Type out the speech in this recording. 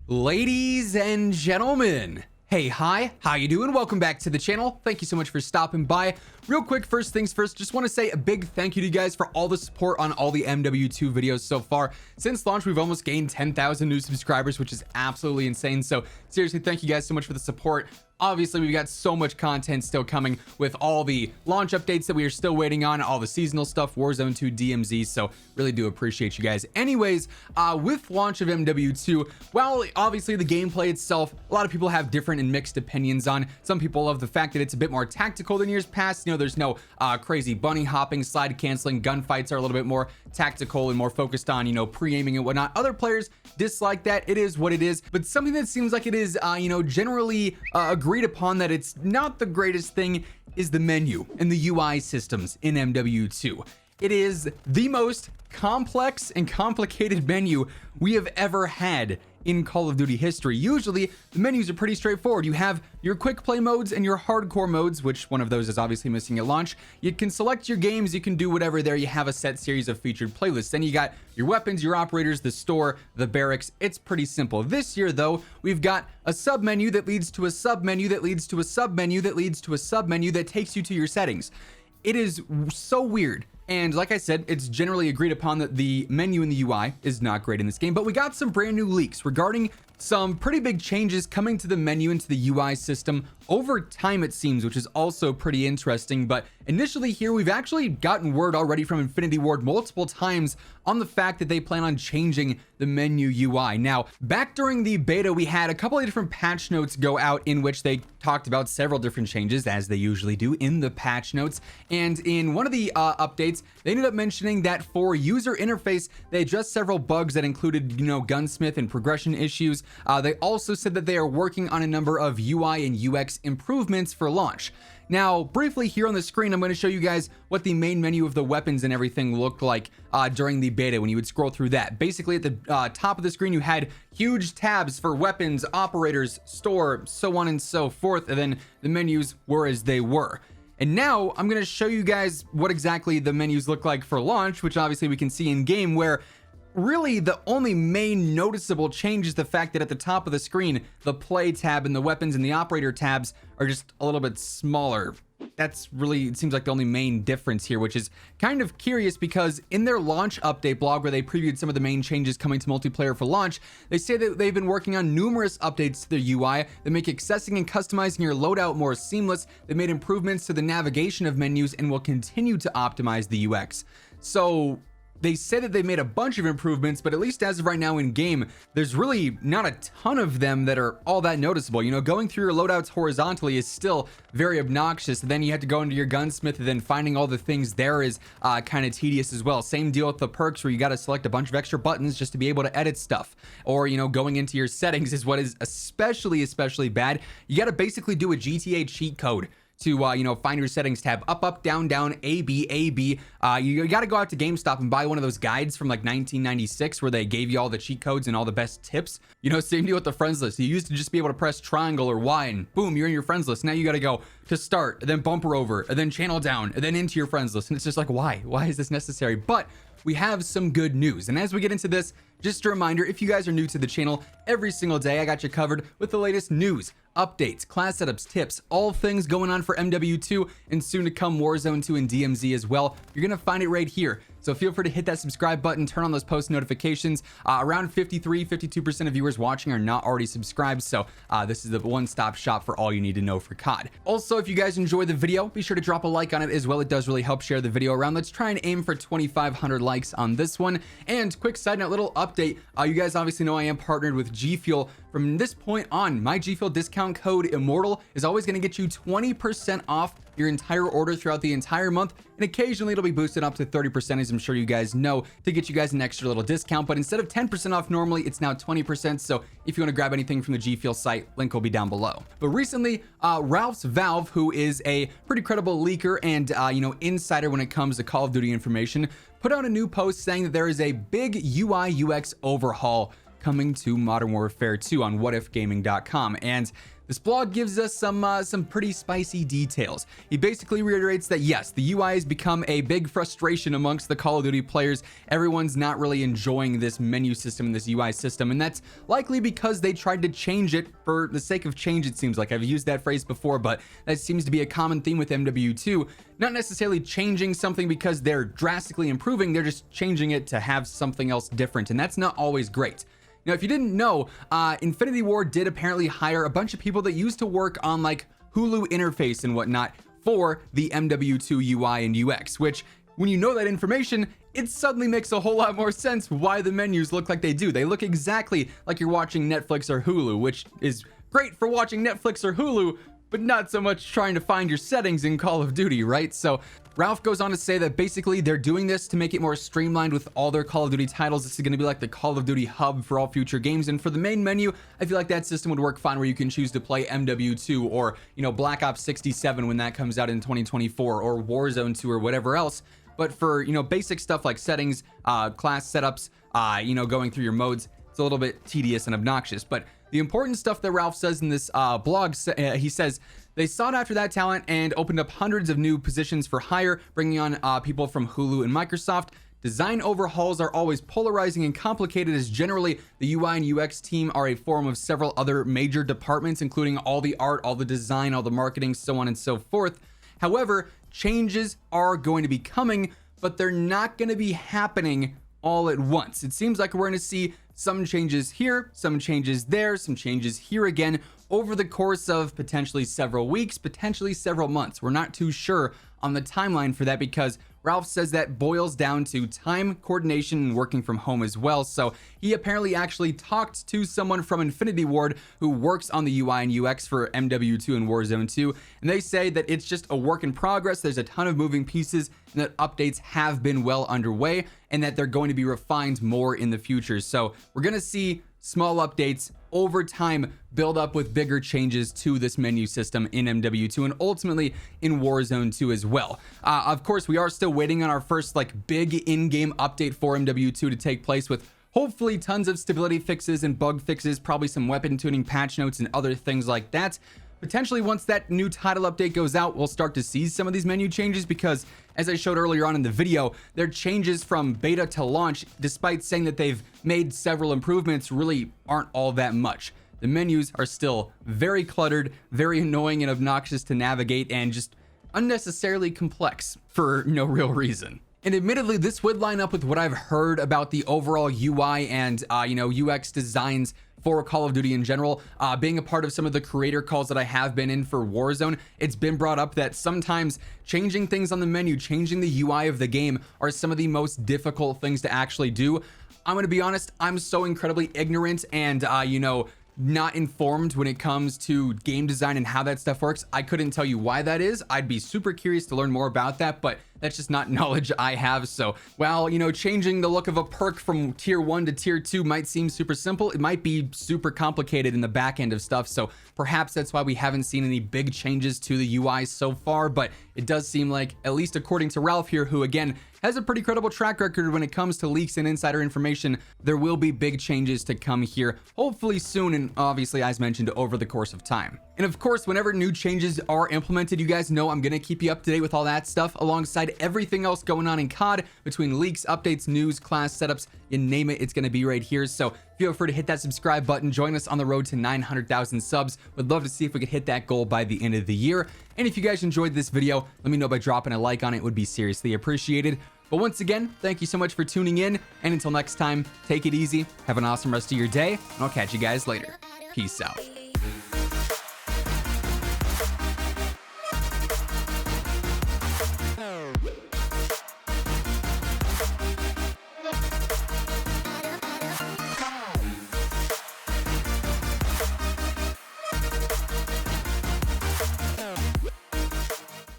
Ladies and gentlemen, hey, hi, how you doing? Welcome back to the channel. Thank you so much for stopping by. Real quick, first things first, just want to say a big thank you to you guys for all the support on all the MW2 videos so far. Since launch, we've almost gained 10,000 new subscribers, which is absolutely insane. So seriously, thank you guys so much for the support. Obviously, we've got so much content still coming with all the launch updates that we are still waiting on, all the seasonal stuff, Warzone 2 DMZ, so really do appreciate you guys. Anyways, with launch of MW2, well, obviously the gameplay itself, a lot of people have different and mixed opinions on. Some people love the fact that it's a bit more tactical than years past. You know, there's no crazy bunny hopping, slide canceling, gunfights are a little bit more tactical and more focused on, you know, pre-aiming and whatnot. Other players dislike that. It is what it is, but something that seems like it is, you know, generally agreed upon that it's not the greatest thing is the menu and the UI systems in MW2. It is the most complex and complicated menu we have ever had in Call of Duty history. Usually the menus are pretty straightforward. You have your quick play modes and your hardcore modes, which one of those is obviously missing at launch. You can select your games, you can do whatever there. You have a set series of featured playlists. Then you got your weapons, your operators, the store, the barracks. It's pretty simple. This year though, we've got a sub menu that leads to a sub menu that leads to a sub menu that leads to a sub menu that takes you to your settings. It is so weird. And like I said, it's generally agreed upon that the menu in the UI is not great in this game, but we got some brand new leaks regarding some pretty big changes coming to the menu and to the UI system over time, it seems, which is also pretty interesting. But initially here, we've actually gotten word already from Infinity Ward multiple times on the fact that they plan on changing the menu UI. Now, back during the beta, we had a couple of different patch notes go out in which they talked about several different changes, as they usually do in the patch notes. And in one of the updates, they ended up mentioning that for user interface, they addressed several bugs that included, you know, gunsmith and progression issues. They also said that they are working on a number of UI and UX improvements for launch. Now, briefly here on the screen, I'm going to show you guys what the main menu of the weapons and everything looked like during the beta when you would scroll through that. Basically, at the top of the screen, you had huge tabs for weapons, operators, store, so on and so forth, and then the menus were as they were. And now I'm going to show you guys what exactly the menus look like for launch, which obviously we can see in game, where really the only main noticeable change is the fact that at the top of the screen, the play tab and the weapons and the operator tabs are just a little bit smaller. That's really, it seems like the only main difference here, which is kind of curious because in their launch update blog where they previewed some of the main changes coming to multiplayer for launch, they say that they've been working on numerous updates to their UI that make accessing and customizing your loadout more seamless. They made improvements to the navigation of menus and will continue to optimize the UX. So they said that they made a bunch of improvements, but at least as of right now in game, there's really not a ton of them that are all that noticeable. You know, going through your loadouts horizontally is still very obnoxious. Then you have to go into your gunsmith, and then finding all the things there is kind of tedious as well. Same deal with the perks where you got to select a bunch of extra buttons just to be able to edit stuff. Or, you know, going into your settings is what is especially bad. You got to basically do a GTA cheat code to you know, find your settings tab. Up, down, A, B. You got to go out to GameStop and buy one of those guides from like 1996 where they gave you all the cheat codes and all the best tips. You know, same deal with the friends list. You used to just be able to press triangle or Y and boom, you're in your friends list. Now you got to go to start, and then bumper over, and then channel down, and then into your friends list. And it's just like, why is this necessary? But we have some good news. And as we get into this, just a reminder, if you guys are new to the channel, every single day I got you covered with the latest news, updates, class setups, tips, all things going on for MW2 and soon to come Warzone 2 and DMZ as well. You're gonna find it right here. So feel free to hit that subscribe button, turn on those post notifications. Around 52% of viewers watching are not already subscribed, so this is the one-stop shop for all you need to know for COD. Also, if you guys enjoyed the video, be sure to drop a like on it as well. It does really help share the video around. Let's try and aim for 2,500 likes on this one. And quick side note, little update. You guys obviously know I am partnered with G Fuel. From this point on, my G Fuel discount code Immortal is always going to get you 20% off your entire order throughout the entire month, and occasionally it'll be boosted up to 30%, as I'm sure you guys know, to get you guys an extra little discount. But instead of 10% off normally, it's now 20%. So if you want to grab anything from the G Fuel site, link will be down below. But recently, Ralph's Valve, who is a pretty credible leaker and you know, insider when it comes to Call of Duty information, put out a new post saying that there is a big UI UX overhaul coming to Modern Warfare 2 on whatifgaming.com. And this blog gives us some pretty spicy details. He basically reiterates that yes, the UI has become a big frustration amongst the Call of Duty players. Everyone's not really enjoying this menu system and this UI system, and that's likely because they tried to change it for the sake of change. It seems like I've used that phrase before, but that seems to be a common theme with MW2. Not necessarily changing something because they're drastically improving, they're just changing it to have something else different, and that's not always great. Now, if you didn't know, Infinity Ward did apparently hire a bunch of people that used to work on like Hulu interface and whatnot for the MW2 UI and UX, which when you know that information, it suddenly makes a whole lot more sense why the menus look like they do. They look exactly like you're watching Netflix or Hulu, which is great for watching Netflix or Hulu, but not so much trying to find your settings in Call of Duty, right? So Ralph goes on to say that basically they're doing this to make it more streamlined with all their Call of Duty titles. This is going to be like the Call of Duty hub for all future games. And for the main menu, I feel like that system would work fine where you can choose to play MW2 or, you know, Black Ops 67 when that comes out in 2024, or Warzone 2 or whatever else. But for, you know, basic stuff like settings, class setups, you know, going through your modes, it's a little bit tedious and obnoxious. But the important stuff that Ralph says in this blog, he says, they sought after that talent and opened up hundreds of new positions for hire, bringing on people from Hulu and Microsoft. Design overhauls are always polarizing and complicated, as generally the UI and UX team are a form of several other major departments, including all the art, all the design, all the marketing, so on and so forth. However, changes are going to be coming, but they're not going to be happening all at once. It seems like we're going to see some changes here, some changes there, some changes here again over the course of potentially several weeks, potentially several months. We're not too sure on the timeline for that because Ralph says that boils down to time, coordination, and working from home as well. So he apparently actually talked to someone from Infinity Ward who works on the UI and UX for MW2 and Warzone 2, and they say that it's just a work in progress. There's a ton of moving pieces, and that updates have been well underway, and that they're going to be refined more in the future. So we're going to see small updates over time build up with bigger changes to this menu system in MW2 and ultimately in Warzone 2 as well. Of course, we are still waiting on our first like big in-game update for MW2 to take place, with hopefully tons of stability fixes and bug fixes, probably some weapon tuning patch notes and other things like that. Potentially once that new title update goes out, we'll start to see some of these menu changes because, as I showed earlier on in the video, their changes from beta to launch, despite saying that they've made several improvements, really aren't all that much. The menus are still very cluttered, very annoying and obnoxious to navigate, and just unnecessarily complex for no real reason. And admittedly, this would line up with what I've heard about the overall UI and you know, UX designs for Call of Duty in general. Being a part of some of the creator calls that I have been in for Warzone, it's been brought up that sometimes changing things on the menu, changing the UI of the game are some of the most difficult things to actually do. I'm gonna be honest, I'm so incredibly ignorant and you know, not informed when it comes to game design and how that stuff works. I couldn't tell you why that is. I'd be super curious to learn more about that, but that's just not knowledge I have. So while, you know, changing the look of a perk from tier 1 to tier 2 might seem super simple, it might be super complicated in the back end of stuff. So perhaps that's why we haven't seen any big changes to the UI so far, but it does seem like, at least according to Ralph here, who again has a pretty credible track record when it comes to leaks and insider information, there will be big changes to come here, hopefully soon, and obviously, as mentioned, over the course of time. And of course, whenever new changes are implemented, you guys know I'm gonna keep you up to date with all that stuff alongside everything else going on in COD, between leaks, updates, news, class setups, you name it, it's gonna be right here. So feel free to hit that subscribe button, join us on the road to 900,000 subs. Would love to see if we could hit that goal by the end of the year. And if you guys enjoyed this video, let me know by dropping a like on it. It would be seriously appreciated. But once again, thank you so much for tuning in, and until next time, take it easy, have an awesome rest of your day, and I'll catch you guys later. Peace out.